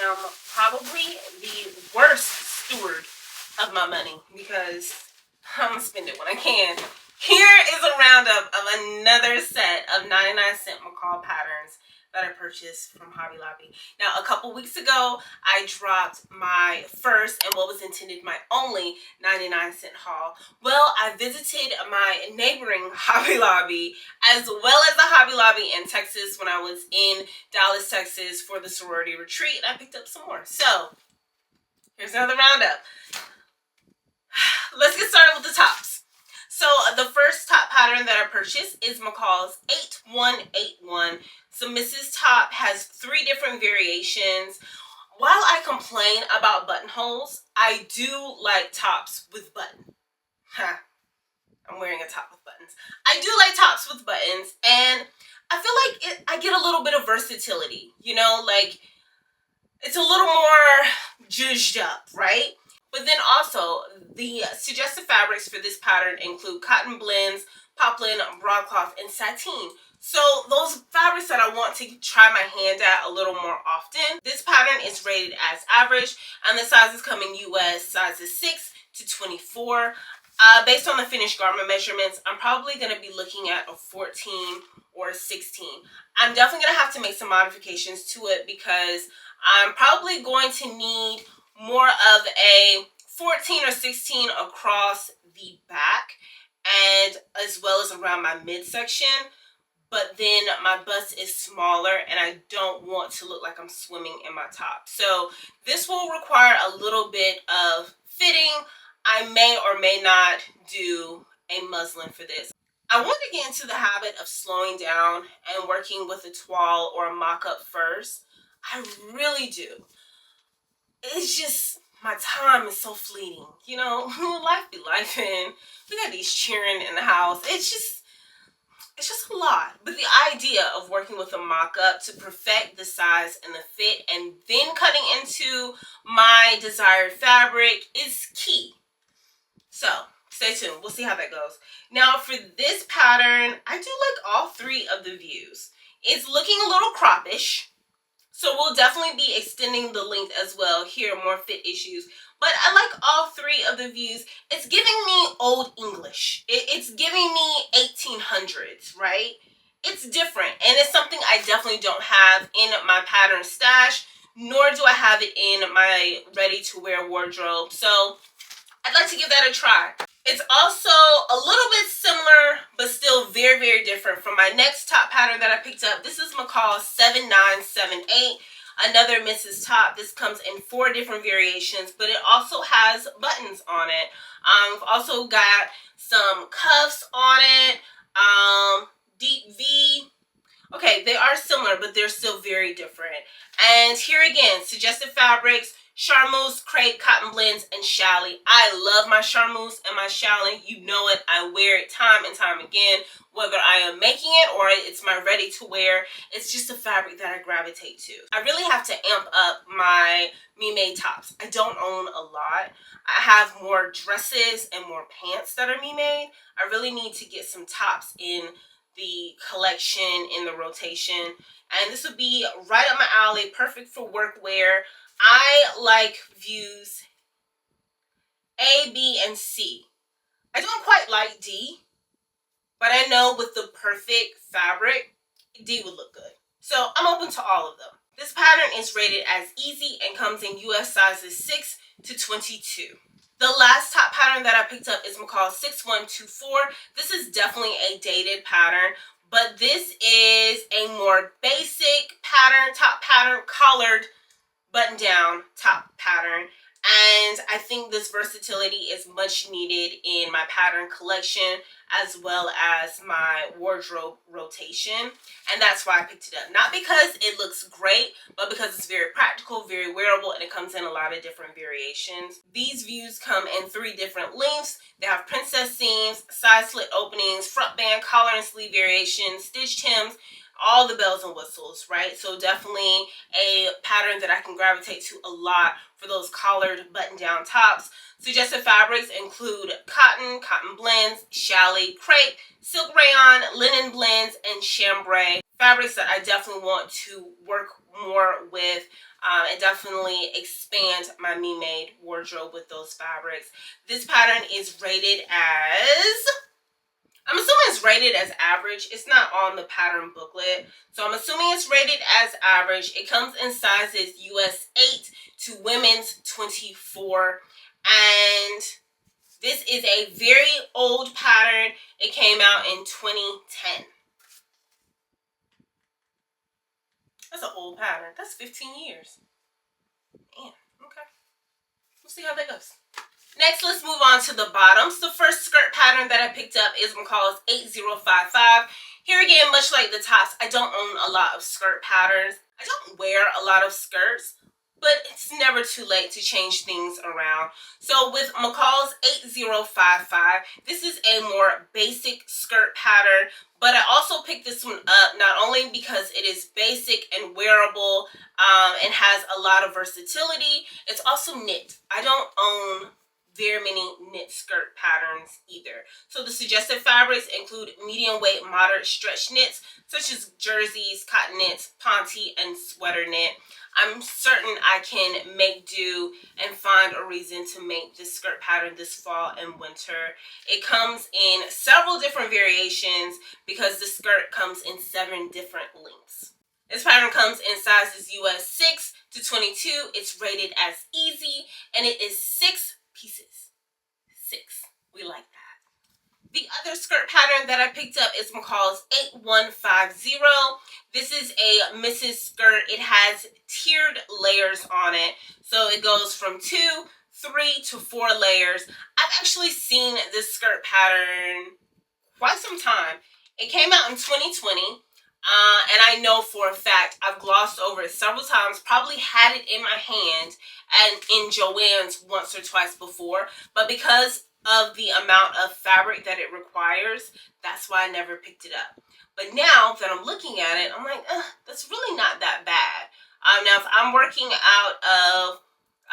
am probably the worst steward of my money because I'm gonna spend it when I can. Here is a roundup of another set of 99-cent McCall patterns that I purchased from Hobby Lobby. Now, a couple weeks ago, I dropped my first and what was intended my only 99-cent haul. Well, I visited my neighboring Hobby Lobby as well as the Hobby Lobby in Texas when I was in Dallas, Texas for the sorority retreat, and I picked up some more. So, here's another roundup. Let's get started with the tops. So the first top pattern that I purchased is McCall's 8181. So Mrs. Top has 3 different variations. While I complain about buttonholes, I do like tops with buttons. I'm wearing a top with buttons. I do like tops with buttons, and I feel like I get a little bit of versatility. You know, like it's a little more zhuzhed up, right? But then also, the suggested fabrics for this pattern include cotton blends, poplin, broadcloth, and sateen. So those fabrics that I want to try my hand at a little more often. This pattern is rated as average, and the sizes come in US sizes 6 to 24. Based on the finished garment measurements, I'm probably going to be looking at a 14 or a 16. I'm definitely going to have to make some modifications to it because I'm probably going to need more of a 14 or 16 across the back and as well as around my midsection, but then my bust is smaller and I don't want to look like I'm swimming in my top. So this will require a little bit of fitting. I may or may not do a muslin for this. I want to get into the habit of slowing down and working with a toile or a mock-up first. I really do. It's just, my time is so fleeting. You know, life be life, and we got these cheering in the house. It's just a lot. But the idea of working with a mock-up to perfect the size and the fit and then cutting into my desired fabric is key. So, stay tuned. We'll see how that goes. Now, for this pattern, I do like all 3 of the views. It's looking a little croppish. So we'll definitely be extending the length as well. Here, more fit issues. But I like all 3 of the views. It's giving me Old English. It's giving me 1800s, right? It's different. And it's something I definitely don't have in my pattern stash, nor do I have it in my ready-to-wear wardrobe. So I'd like to give that a try. It's also a little bit similar, but still very, very different from my next top pattern that I picked up. This is McCall's 7978, another Mrs. Top. This comes in 4 different variations, but it also has buttons on it. I've also got some cuffs on it, deep V. Okay, they are similar, but they're still very different. And here again, suggested fabrics: charmeuse, crepe, cotton blends, and challis. I love my charmeuse and my challis. You know it. I wear it time and time again, whether I am making it or it's my ready to wear. It's just a fabric that I gravitate to. I really have to amp up my me-made tops. I don't own a lot. I have more dresses and more pants that are me-made. I really need to get some tops in the collection, in the rotation. And this would be right up my alley, perfect for work wear. I like views A, B, and C. I don't quite like D, but I know with the perfect fabric, D would look good. So I'm open to all of them. This pattern is rated as easy and comes in US sizes 6 to 22. The last top pattern that I picked up is McCall's 6124. This is definitely a dated pattern, but this is a more basic pattern, top pattern, collared button-down top pattern, and I think this versatility is much needed in my pattern collection as well as my wardrobe rotation, and that's why I picked it up. Not because it looks great, but because it's very practical, very wearable, and it comes in a lot of different variations. These views come in 3 different lengths. They have princess seams, side slit openings, front band, collar and sleeve variations, stitched hems, all the bells and whistles, right? So definitely a pattern that I can gravitate to a lot for those collared button-down tops. Suggested fabrics include cotton blends, challis, crepe, silk rayon, linen blends, and chambray. fabrics that I definitely want to work more with and definitely expand my Me Made wardrobe with those fabrics. This pattern is rated as, I'm assuming it's rated as average. It's not on the pattern booklet, so I'm assuming it's rated as average. It comes in sizes US 8 to women's 24, and this is a very old pattern. It came out in 2010. That's an old pattern. That's 15 years. Damn, okay. We'll see how that goes. Next, let's move on to the bottoms. The first skirt pattern that I picked up is McCall's 8055. Here again, much like the tops, I don't own a lot of skirt patterns. I don't wear a lot of skirts, but it's never too late to change things around. So with McCall's 8055, this is a more basic skirt pattern, but I also picked this one up not only because it is basic and wearable and has a lot of versatility, it's also knit. I don't own very many knit skirt patterns either. So the suggested fabrics include medium weight, moderate stretch knits such as jerseys, cotton knits, ponte, and sweater knit. I'm certain I can make do and find a reason to make this skirt pattern this fall and winter. It comes in several different variations because the skirt comes in 7 different lengths. This pattern comes in sizes US 6 to 22. It's rated as easy, and it is 6 pieces. 6. We like that. The other skirt pattern that I picked up is McCall's 8150. This is a misses skirt. It has tiered layers on it. So it goes from 2, 3 to 4 layers. I've actually seen this skirt pattern quite some time. It came out in 2020. And I know for a fact I've glossed over it several times, probably had it in my hand and in Joann's once or twice before, but because of the amount of fabric that it requires, that's why I never picked it up. But now that I'm looking at it, I'm like, that's really not that bad. Now, if I'm working out of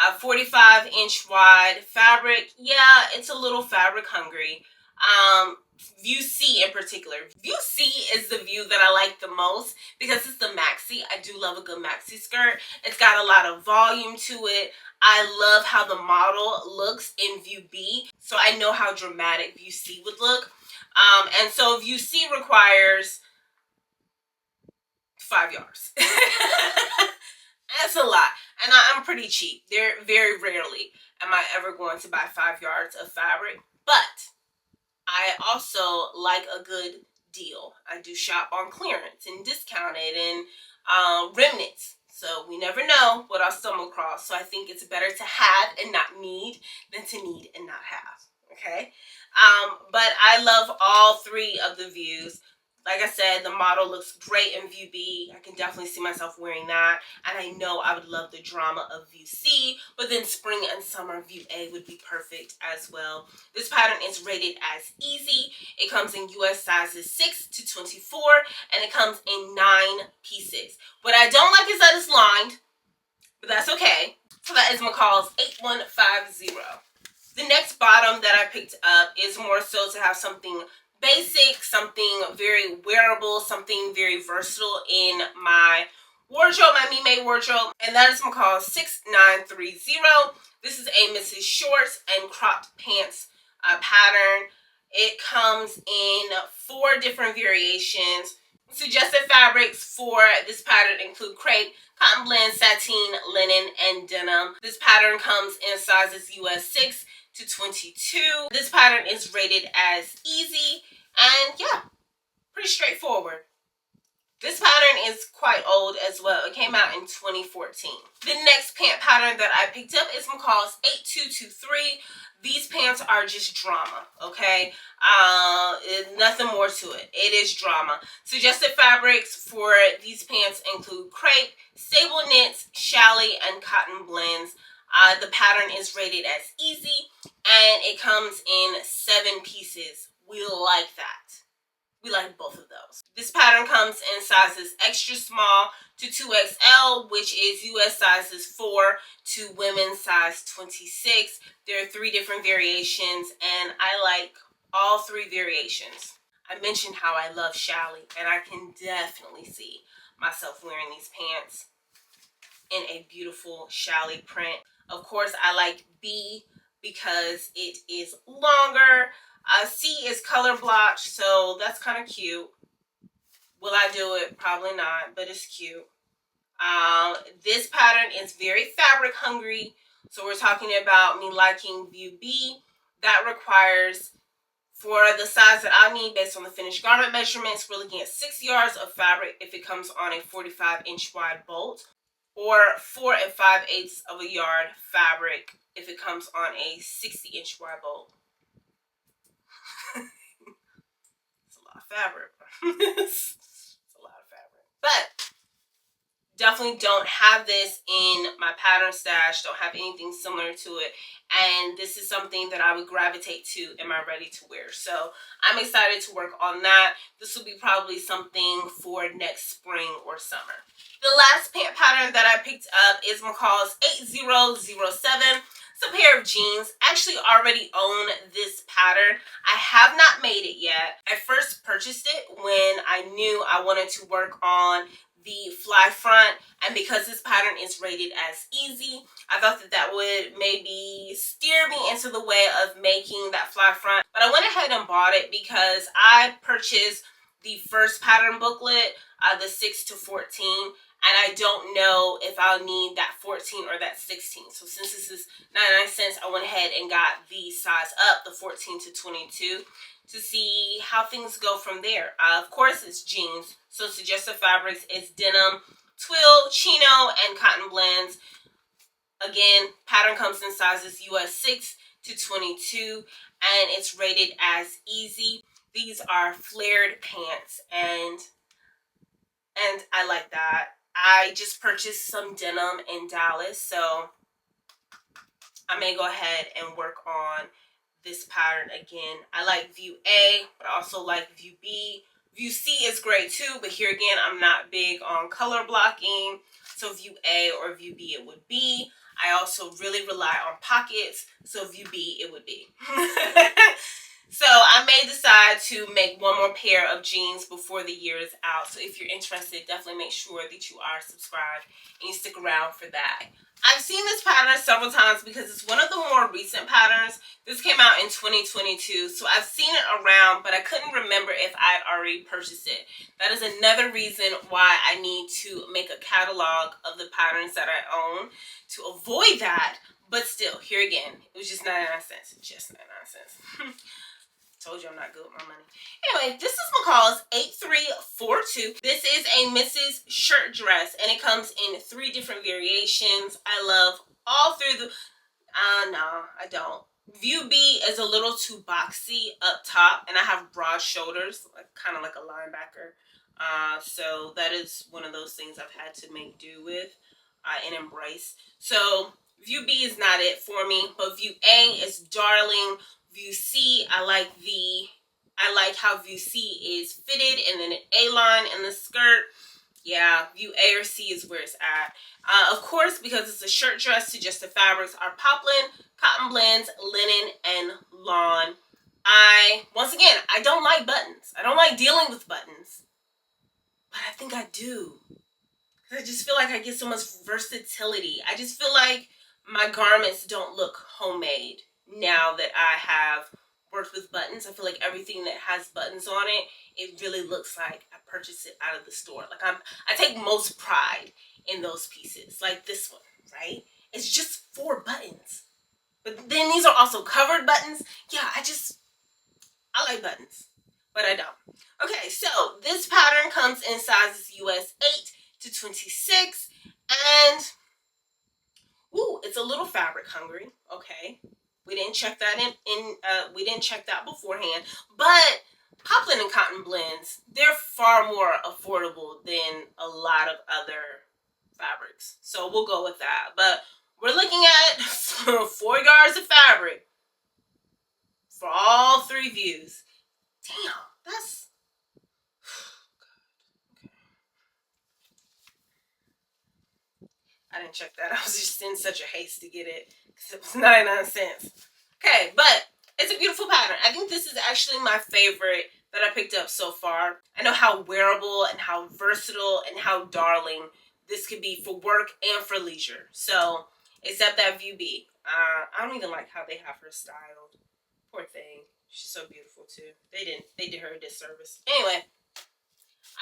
a 45-inch wide fabric, yeah, it's a little fabric hungry. View C in particular. View C is the view that I like the most because it's the maxi. I do love a good maxi skirt. It's got a lot of volume to it. I love how the model looks in view B, so I know how dramatic view C would look. And so view C requires 5 yards. That's a lot. And I'm pretty cheap. Very rarely am I ever going to buy 5 yards of fabric, but I also like a good deal. I do shop on clearance and discounted and remnants. So we never know what I'll stumble across. So I think it's better to have and not need than to need and not have. Okay? But I love all 3 of the views. Like I said, the model looks great in view B. I can definitely see myself wearing that. And I know I would love the drama of view C, but then spring and summer view A would be perfect as well. This pattern is rated as easy. It comes in US sizes 6 to 24, and it comes in 9 pieces. What I don't like is that it's lined, but that's okay. So that is McCall's 8150. The next bottom that I picked up is more so to have something basic, something very wearable, something very versatile in my wardrobe, my Me Made wardrobe, and that is McCall's 6930. This is a Mrs. Shorts and cropped pants pattern. It comes in 4 different variations. Suggested fabrics for this pattern include crepe, cotton blend, sateen, linen, and denim. This pattern comes in sizes US 6 to 22. This pattern is rated as easy, and yeah, pretty straightforward. This pattern is quite old as well. It came out in 2014. The next pant pattern that I picked up is McCall's 8223. These pants are just drama, okay? Nothing more to it. It is drama. Suggested fabrics for these pants include crepe, stable knits, challis, and cotton blends. The pattern is rated as easy, and it comes in 7 pieces. We like that. We like both of those. This pattern comes in sizes extra small to 2XL, which is US sizes 4 to women's size 26. There are 3 different variations, and I like all 3 variations. I mentioned how I love challis, and I can definitely see myself wearing these pants in a beautiful challis print. Of course, I like B because it is longer. C is color blotch, so that's kind of cute. Will I do it? Probably not, but it's cute. This pattern is very fabric hungry, so we're talking about me liking view B. That requires, for the size that I need based on the finished garment measurements, we're looking at 6 yards of fabric if it comes on a 45-inch wide bolt, or 4 5/8 of a yard fabric if it comes on a 60-inch wide bolt. It's a lot of fabric. It's a lot of fabric. But definitely don't have this in my pattern stash, don't have anything similar to it, and this is something that I would gravitate to in my ready to wear. So I'm excited to work on that. This will be probably something for next spring or summer. The last pant pattern that I picked up is McCall's 8007. It's a pair of jeans. I actually already own this pattern. I have not made it yet. I first purchased it when I knew I wanted to work on the fly front, and because this pattern is rated as easy, I thought that that would maybe steer me into the way of making that fly front. But I went ahead and bought it because I purchased the first pattern booklet, the 6 to 14, and I don't know if I'll need that 14 or that 16. So since this is 99 cents, I went ahead and got the size up, the 14 to 22. To see how things go from there. Of course, it's jeans, so suggested fabrics is denim, twill, chino, and cotton blends. Again, pattern comes in sizes US 6 to 22, and it's rated as easy. These are flared pants, and I like that. I just purchased some denim in Dallas, so I may go ahead and work on this pattern again. I like view A, but I also like view B. View C is great too, but here again, I'm not big on color blocking. So view A or view B, it would be. I also really rely on pockets, so view B, it would be. So I may decide to make one more pair of jeans before the year is out. So if you're interested, definitely make sure that you are subscribed and you stick around for that. I've seen this pattern several times because it's one of the more recent patterns. This came out in 2022, so I've seen it around, but I couldn't remember if I had already purchased it. That is another reason why I need to make a catalog of the patterns that I own to avoid that. But still, here again, it was just 99 cents. Just 99 cents. Told you I'm not good with my money. Anyway, this is McCall's 8342. This is a Mrs. shirt dress, and it comes in 3 different variations. I love all through the... no, I don't. View B is a little too boxy up top, and I have broad shoulders, kind of like a linebacker. So that is one of those things I've had to make do with and embrace. So view B is not it for me, but view A is darling. View C, I like how view C is fitted, and then an A-line in the skirt. Yeah, view A or C is where it's at. Of course, because it's a shirt dress, suggested fabrics are poplin, cotton blends, linen, and lawn. Once again, I don't like buttons. I don't like dealing with buttons. But I think I do. I just feel like I get so much versatility. I just feel like my garments don't look homemade now that I have worked with buttons. I feel like everything that has buttons on it, it really looks like I purchased it out of the store. Like I take most pride in those pieces, like this one, right? It's just 4 buttons. But then these are also covered buttons. Yeah, I like buttons, but I don't. Okay, so this pattern comes in sizes US 8 to 26, and ooh, it's a little fabric hungry. Okay. We didn't check that we didn't check that beforehand. But poplin and cotton blends, they're far more affordable than a lot of other fabrics. So we'll go with that. But we're looking at 4 yards of fabric for all 3 views. Damn, that's... I didn't check that. I was just in such a haste to get it because it was 99 cents. Okay, but it's a beautiful pattern. I think this is actually my favorite that I picked up so far. I know how wearable and how versatile and how darling this could be for work and for leisure. So, except that view B. I don't even like how they have her styled. Poor thing. She's so beautiful too. They did her a disservice. Anyway,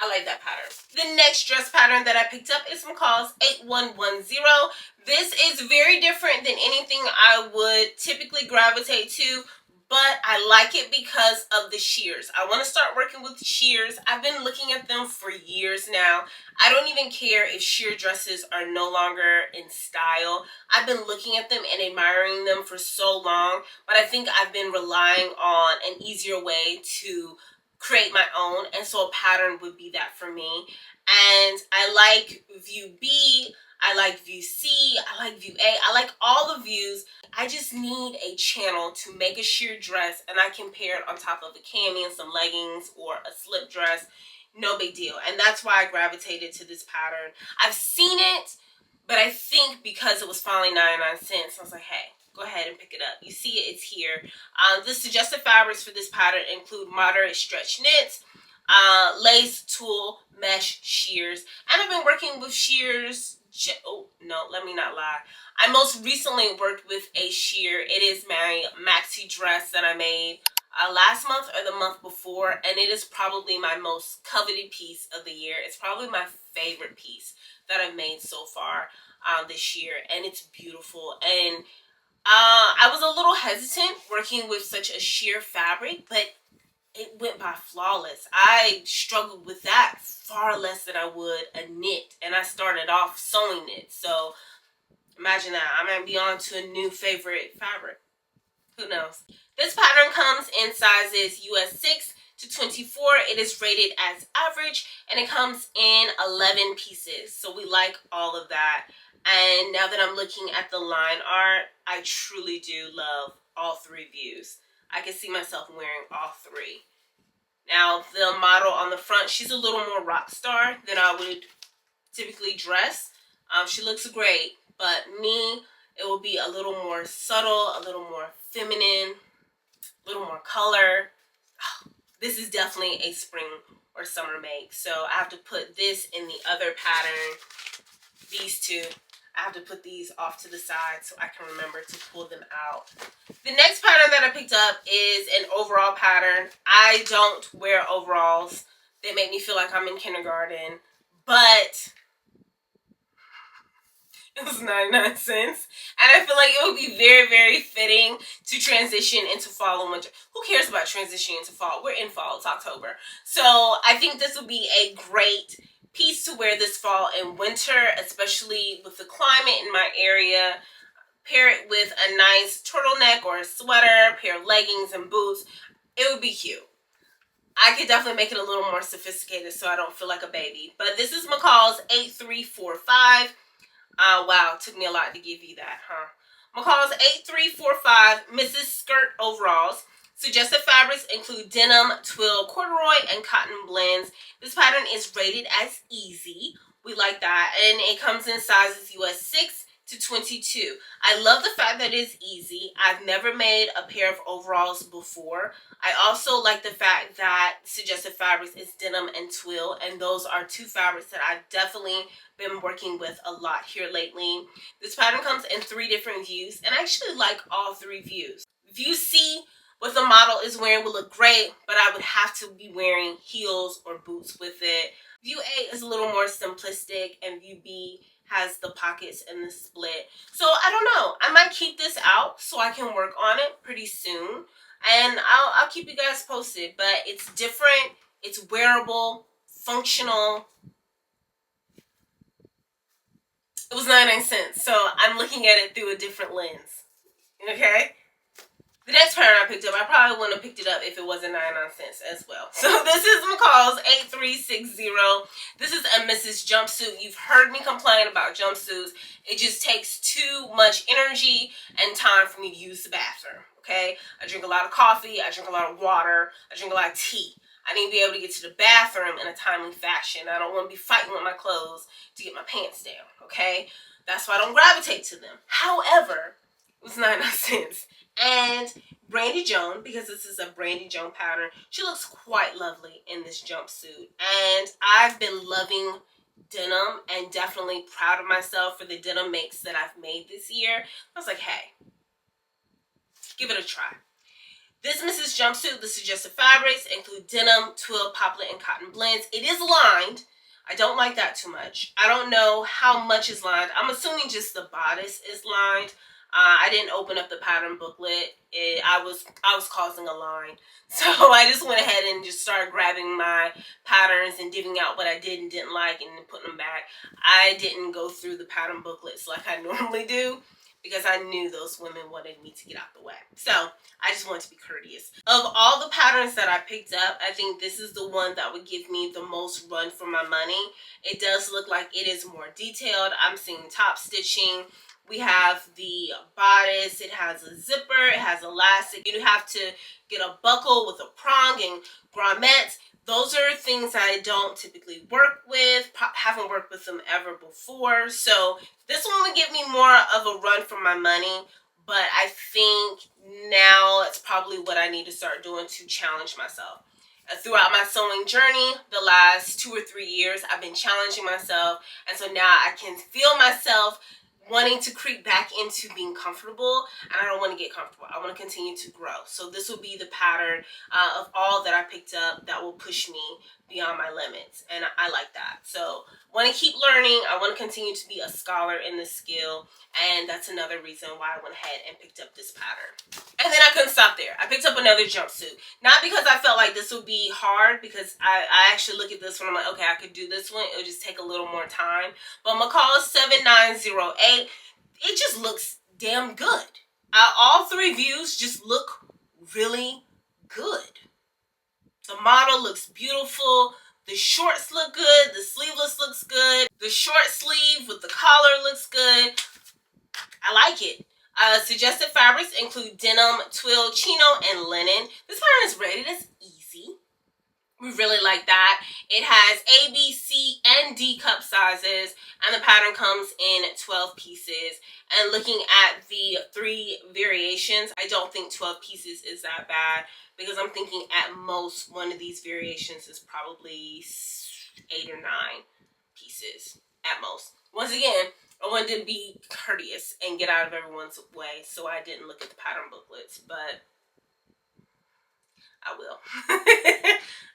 I like that pattern. The next dress pattern that I picked up is McCall's 8110. This is very different than anything I would typically gravitate to, but I like it because of the sheers. I want to start working with sheers. I've been looking at them for years now. I don't even care if sheer dresses are no longer in style. I've been looking at them and admiring them for so long, but I think I've been relying on an easier way to create my own, and so a pattern would be that for me. And I like view B, I like view C, I like view A, I like all the views. I just need a channel to make a sheer dress, and I can pair it on top of a cami and some leggings or a slip dress. No big deal. And that's why I gravitated to this pattern. I've seen it, but I think because it was finally 99 cents, I was like, hey, go ahead and pick it up. You see it, it's here. The suggested fabrics for this pattern include moderate stretch knits, lace, tulle, mesh, sheers. And I've been working with sheers. Oh, no, let me not lie. I most recently worked with a sheer. It is my maxi dress that I made last month or the month before, and it is probably my most coveted piece of the year. It's probably my favorite piece that I've made so far this year, and it's beautiful. And I was a little hesitant working with such a sheer fabric, but it went by flawless. I struggled with that far less than I would a knit, and I started off sewing knit. So imagine that. I might be on to a new favorite fabric. Who knows? This pattern comes in sizes US 6 to 24. It is rated as average, and it comes in 11 pieces. So we like all of that. And now that I'm looking at the line art, I truly do love all three views. I can see myself wearing all three. Now, the model on the front, she's a little more rock star than I would typically dress. She looks great, but me, it will be a little more subtle, a little more feminine, a little more color. This is definitely a spring or summer make. So I have to put this in the other pattern. These two, I have to put these off to the side so I can remember to pull them out. The next pattern that I picked up is an overall pattern. I don't wear overalls. They make me feel like I'm in kindergarten, but it was 99 cents. And I feel like it would be very, very fitting to transition into fall and winter. Who cares about transitioning into fall? We're in fall. It's October. So I think this would be a great piece to wear this fall and winter, especially with the climate in my area. Pair it with a nice turtleneck or a sweater, pair of leggings and boots. It would be cute. I could definitely make it a little more sophisticated so I don't feel like a baby. But this is McCall's 8345. Wow, it took me a lot to give you that, huh? McCall's 8345 Mrs. Skirt Overalls. Suggested fabrics include denim, twill, corduroy, and cotton blends. This pattern is rated as easy. We like that. And it comes in sizes US 6 to 22. I love the fact that it's easy. I've never made a pair of overalls before. I also like the fact that suggested fabrics is denim and twill, and those are two fabrics that I've definitely been working with a lot here lately. This pattern comes in 3 different views, and I actually like all 3 views. View C, what the model is wearing, will look great, but I would have to be wearing heels or boots with it. View A is a little more simplistic, and view B has the pockets and the split. So I don't know. I might keep this out so I can work on it pretty soon, and I'll keep you guys posted. But it's different. It's wearable, functional. It was 99 cents, so I'm looking at it through a different lens. Okay? The next pattern I picked up, I probably wouldn't have picked it up if it wasn't 99 cents as well. So this is McCall's 8360. This is a Mrs. Jumpsuit. You've heard me complain about jumpsuits. It just takes too much energy and time for me to use the bathroom. Okay? I drink a lot of coffee. I drink a lot of water. I drink a lot of tea. I need to be able to get to the bathroom in a timely fashion. I don't want to be fighting with my clothes to get my pants down. Okay? That's why I don't gravitate to them. However, it was 99 cents. And Brandy Joan, because this is a Brandy Joan pattern, she looks quite lovely in this jumpsuit. And I've been loving denim and definitely proud of myself for the denim makes that I've made this year. I was like, hey, give it a try. This Mrs. Jumpsuit, the suggested fabrics include denim, twill, poplin, and cotton blends. It is lined. I don't like that too much. I don't know how much is lined. I'm assuming just the bodice is lined. I didn't open up the pattern booklet. I was causing a line. So I just went ahead and just started grabbing my patterns and divvying out what I did and didn't like and then putting them back. I didn't go through the pattern booklets like I normally do, because I knew those women wanted me to get out the way. So I just wanted to be courteous. Of all the patterns that I picked up, I think this is the one that would give me the most run for my money. It does look like it is more detailed. I'm seeing top stitching. We have the bodice. It has a zipper. It has elastic. You have to get a buckle with a prong and grommets. Those are things I don't typically work with, haven't worked with them ever before. So this one would give me more of a run for my money, but I think now it's probably what I need to start doing to challenge myself. Throughout my sewing journey, the last 2 or 3 years, I've been challenging myself, and so now I can feel myself wanting to creep back into being comfortable, and I don't want to get comfortable. I want to continue to grow. So this will be the pattern of all that I picked up that will push me beyond my limits, and I like that. So want to keep learning. I want to continue to be a scholar in this skill, and that's another reason why I went ahead and picked up this pattern. And then I couldn't stop there. I picked up another jumpsuit. Not because I felt like this would be hard, because I actually look at this one, I'm like, okay, I could do this one. It'll just take a little more time. But McCall's 7908, it just looks damn good. All 3 views just look really good. The model looks beautiful. The shorts look good. The sleeveless looks good. The short sleeve with the collar looks good. I like it. Suggested fabrics include denim, twill, chino, and linen. This pattern is rated as easy. We really like that. It has A, B, C, and D cup sizes, and the pattern comes in 12 pieces. And looking at the 3 variations, I don't think 12 pieces is that bad, because I'm thinking at most one of these variations is probably 8 or 9 pieces at most. Once again, I wanted to be courteous and get out of everyone's way, so I didn't look at the pattern booklets, but I will.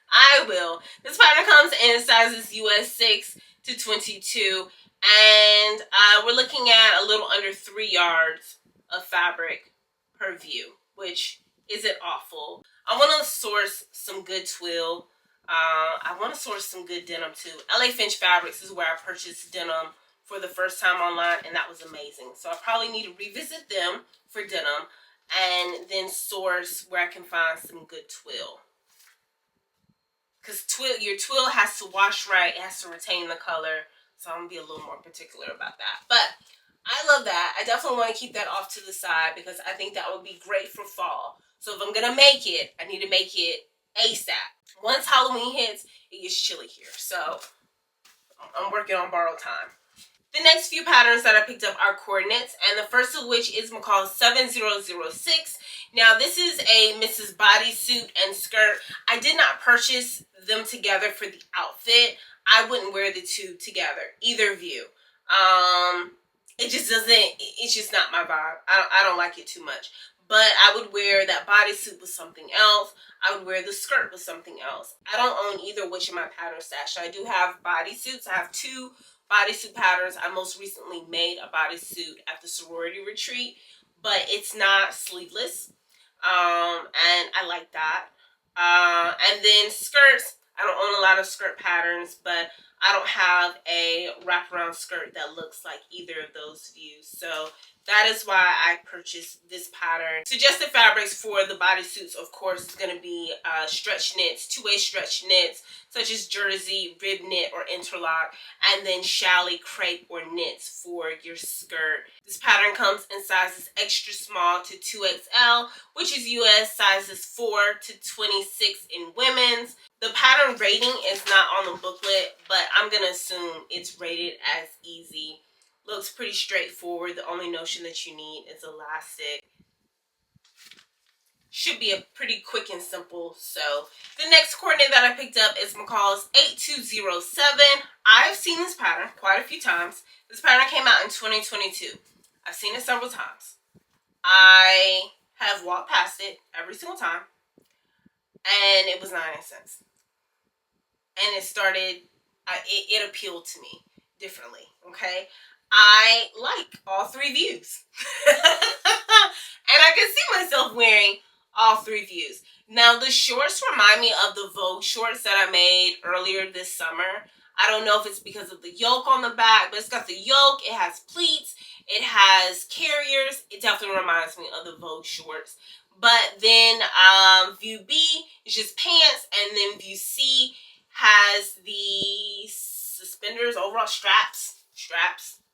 I will. This pattern comes in sizes US 6 to 22, and we're looking at a little under 3 yards of fabric per view, which isn't awful. I want to source some good twill. I want to source some good denim too. LA Finch Fabrics is where I purchased denim for the first time online, and that was amazing. So I probably need to revisit them for denim and then source where I can find some good twill. Because your twill has to wash right, it has to retain the color. So I'm going to be a little more particular about that. But I love that. I definitely want to keep that off to the side because I think that would be great for fall. So if I'm going to make it, I need to make it ASAP. Once Halloween hits, it gets chilly here. So I'm working on borrowed time. The next few patterns that I picked up are coordinates, and the first of which is McCall's 7006. Now, this is a Mrs. Bodysuit and skirt. I did not purchase them together for the outfit. I wouldn't wear the 2 together, either view. It just doesn't, it's just not my vibe. I don't like it too much. But I would wear that bodysuit with something else. I would wear the skirt with something else. I don't own either which in my pattern stash. I do have bodysuits. I have 2 bodysuit patterns. I most recently made a bodysuit at the sorority retreat, but it's not sleeveless, and I like that. And then skirts, I don't own a lot of skirt patterns, but I don't have a wraparound skirt that looks like either of those views, so that is why I purchased this pattern. Suggested fabrics for the bodysuits, of course, is going to be stretch knits, 2-way stretch knits, such as jersey, rib knit, or interlock, and then challis, crepe, or knits for your skirt. This pattern comes in sizes extra small to 2XL, which is US sizes 4 to 26 in women's. The pattern rating is not on the booklet, but I'm going to assume it's rated as easy. Looks pretty straightforward. The only notion that you need is elastic. should be a pretty quick and simple sew. The next coordinate that I picked up is McCall's 8207. I've seen this pattern quite a few times. This pattern came out in 2022. I've seen it several times. I have walked past it every single time, and it was 99¢. And it appealed to me differently, okay? I like all three views. And I can see myself wearing all three views. Now, the shorts remind me of the Vogue shorts that I made earlier this summer. I don't know if it's because of the yoke on the back, but it's got the yoke, it has pleats, it has carriers. It definitely reminds me of the Vogue shorts. But then view B is just pants, and then view C has the suspenders, overall straps.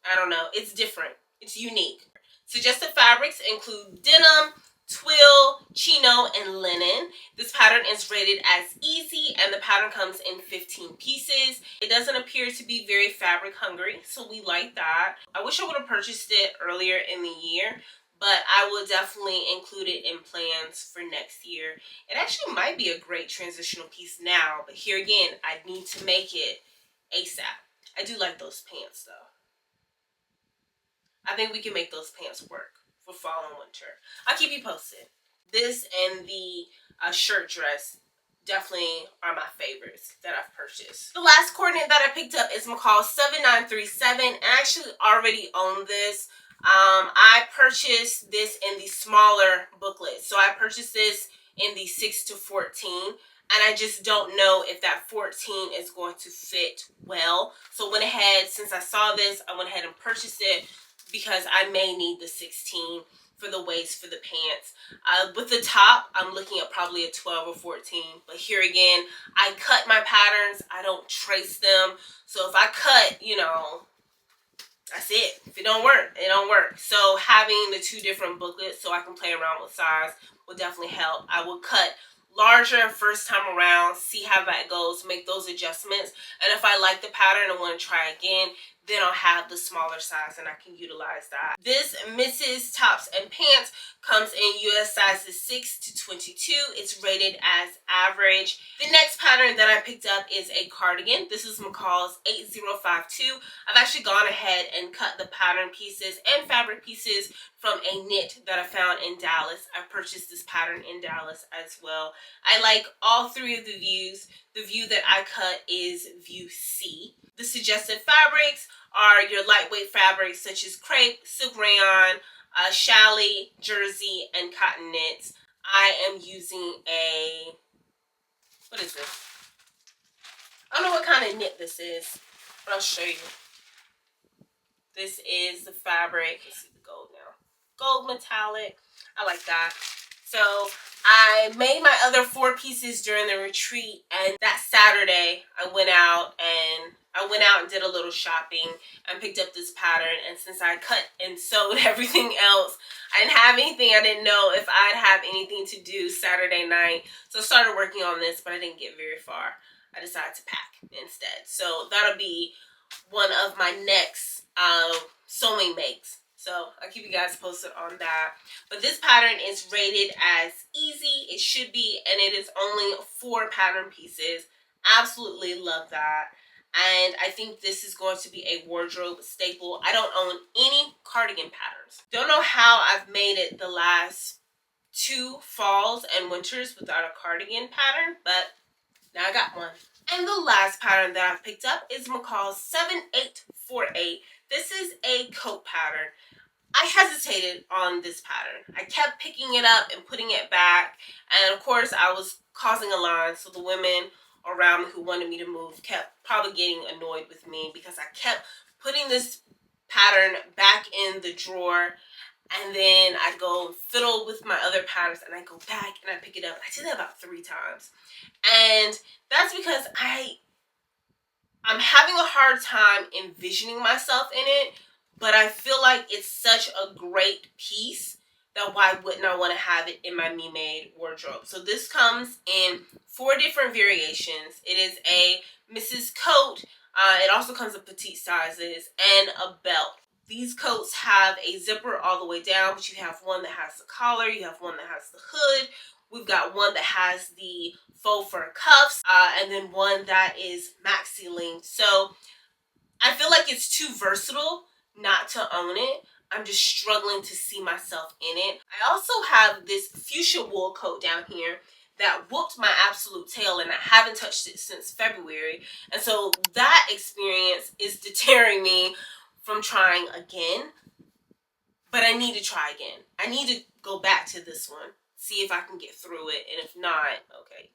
I don't know. It's different. It's unique. Suggested fabrics include denim, twill, chino, and linen. This pattern is rated as easy, and the pattern comes in 15 pieces. It doesn't appear to be very fabric hungry, so we like that. I wish I would have purchased it earlier in the year, but I will definitely include it in plans for next year. It actually might be a great transitional piece now, but here again, I need to make it ASAP. I do like those pants though. I think we can make those pants work for fall and winter. I'll keep you posted. This and the shirt dress definitely are my favorites that I've purchased. The last coordinate that I picked up is McCall's 7937, and I actually already own this. I purchased this in the smaller booklet. So I purchased this in the 6 to 14. And I just don't know if that 14 is going to fit well. So I went ahead, since I saw this, I went ahead and purchased it because I may need the 16 for the waist for the pants. With the top, I'm looking at probably a 12 or 14. But here again, I cut my patterns. I don't trace them. So if I cut, you know, that's it. If it don't work, it don't work. So having the two different booklets so I can play around with size will definitely help. I will cut larger first time around, see how that goes, make those adjustments. And if I like the pattern and want to try again, then I'll have the smaller size and I can utilize that. This Mrs. Tops and Pants comes in US sizes 6 to 22. It's rated as average. The next pattern that I picked up is a cardigan. This is McCall's 8052. I've actually gone ahead and cut the pattern pieces and fabric pieces from a knit that I found in Dallas. I purchased this pattern in Dallas as well. I like all three of the views. The view that I cut is view C. The suggested fabrics are your lightweight fabrics such as crepe, silk rayon, challis, jersey, and cotton knits. I am using a, what is this? I don't know what kind of knit this is, but I'll show you. This is the fabric. You see the gold now. Gold metallic. I like that. So I made my other 4 pieces during the retreat, and that Saturday I went out and did a little shopping and picked up this pattern. And since I cut and sewed everything else, I didn't have anything. I didn't know if I'd have anything to do Saturday night. So I started working on this, but I didn't get very far. I decided to pack instead. So that'll be one of my next sewing makes. So I'll keep you guys posted on that. But this pattern is rated as easy. It should be, and it is only 4 pattern pieces. Absolutely love that. And I think this is going to be a wardrobe staple. I don't own any cardigan patterns. Don't know how I've made it the last 2 falls and winters without a cardigan pattern, but now I got one. And the last pattern that I've picked up is McCall's 7848. This is a coat pattern. I hesitated on this pattern. I kept picking it up and putting it back. And of course, I was causing a line. So the women around me who wanted me to move kept probably getting annoyed with me because I kept putting this pattern back in the drawer. And then I'd go fiddle with my other patterns and I'd go back and I'd pick it up. I did that about 3 times. And that's because I'm having a hard time envisioning myself in it. But I feel like it's such a great piece that why wouldn't I want to have it in my me-made wardrobe? So this comes in 4 different variations. It is a Mrs. coat. It also comes in petite sizes and a belt. These coats have a zipper all the way down, but you have one that has the collar, you have one that has the hood. We've got one that has the faux fur cuffs, and then one that is maxi length. So I feel like it's too versatile not to own it. I'm just struggling to see myself in it. I also have this fuchsia wool coat down here that whooped my absolute tail, and I haven't touched it since February. And so that experience is deterring me from trying again. But I need to try again. I need to go back to this one, see if I can get through it. And if not, okay,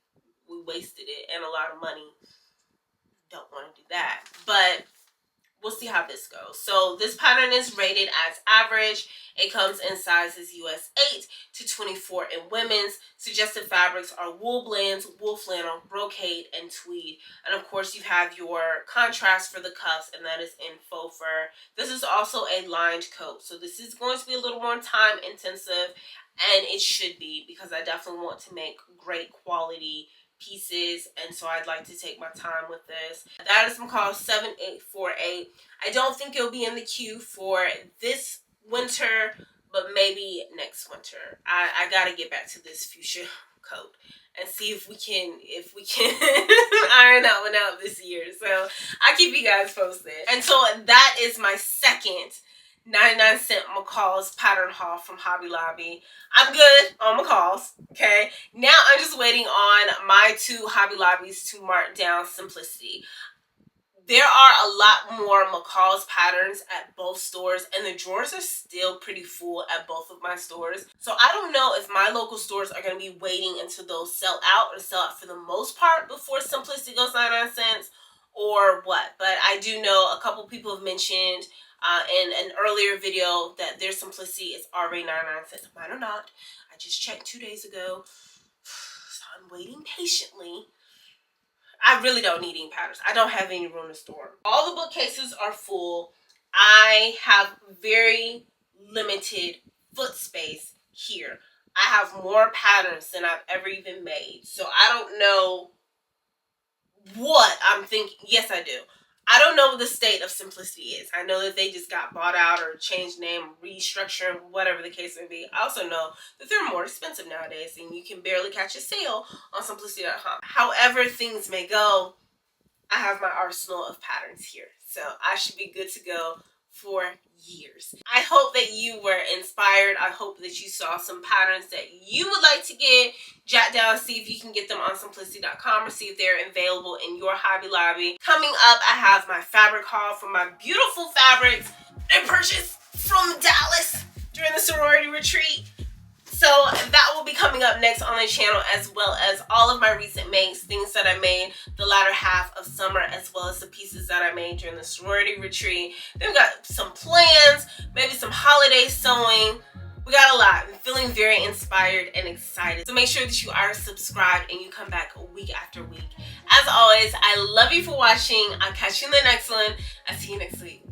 we wasted it and a lot of money. Don't want to do that. But we'll see how this goes. So this pattern is rated as average. It comes in sizes US 8 to 24 in women's. Suggested fabrics are wool blends, wool flannel, brocade, and tweed. And of course you have your contrast for the cuffs, and that is in faux fur. This is also a lined coat. So this is going to be a little more time intensive, and it should be, because I definitely want to make great quality pieces, and so I'd like to take my time with this. That is McCall's 7848. I don't think it'll be in the queue for this winter, but maybe next winter. I gotta get back to this fuchsia coat and see if we can iron that one out this year. So I'll keep you guys posted. And so that is my second 99-cent McCall's pattern haul from Hobby Lobby. I'm good on McCall's, okay? Now I'm just waiting on my two Hobby Lobbies to mark down Simplicity. There are a lot more McCall's patterns at both stores, and the drawers are still pretty full at both of my stores. So I don't know if my local stores are going to be waiting until those sell out, or sell out for the most part before Simplicity goes 99 cents, or what. But I do know a couple people have mentioned in an earlier video that their Simplicity is already 99 cents. Mine are not. I just checked 2 days ago, so I'm waiting patiently. I really don't need any patterns. I don't have any room to store. All the bookcases are full. I have very limited foot space here. I have more patterns than I've ever even made. So I don't know what I'm thinking. Yes, I do. I don't know what the state of Simplicity is. I know that they just got bought out or changed name, restructuring, whatever the case may be. I also know that they're more expensive nowadays, and you can barely catch a sale on simplicity.com. However things may go, I have my arsenal of patterns here. So I should be good to go for years. I hope that you were inspired. I hope that you saw some patterns that you would like to get. Jot down, see if you can get them on simplicity.com, or see if they're available in your Hobby Lobby. Coming up, I have my fabric haul for my beautiful fabrics I purchased from Dallas during the sorority retreat. So that will be coming up next on the channel, as well as all of my recent makes, things that I made the latter half of summer, as well as the pieces that I made during the sorority retreat. Then we got some plans, maybe some holiday sewing. We got a lot. I'm feeling very inspired and excited. So make sure that you are subscribed and you come back week after week. As always, I love you for watching. I'll catch you in the next one. I'll see you next week.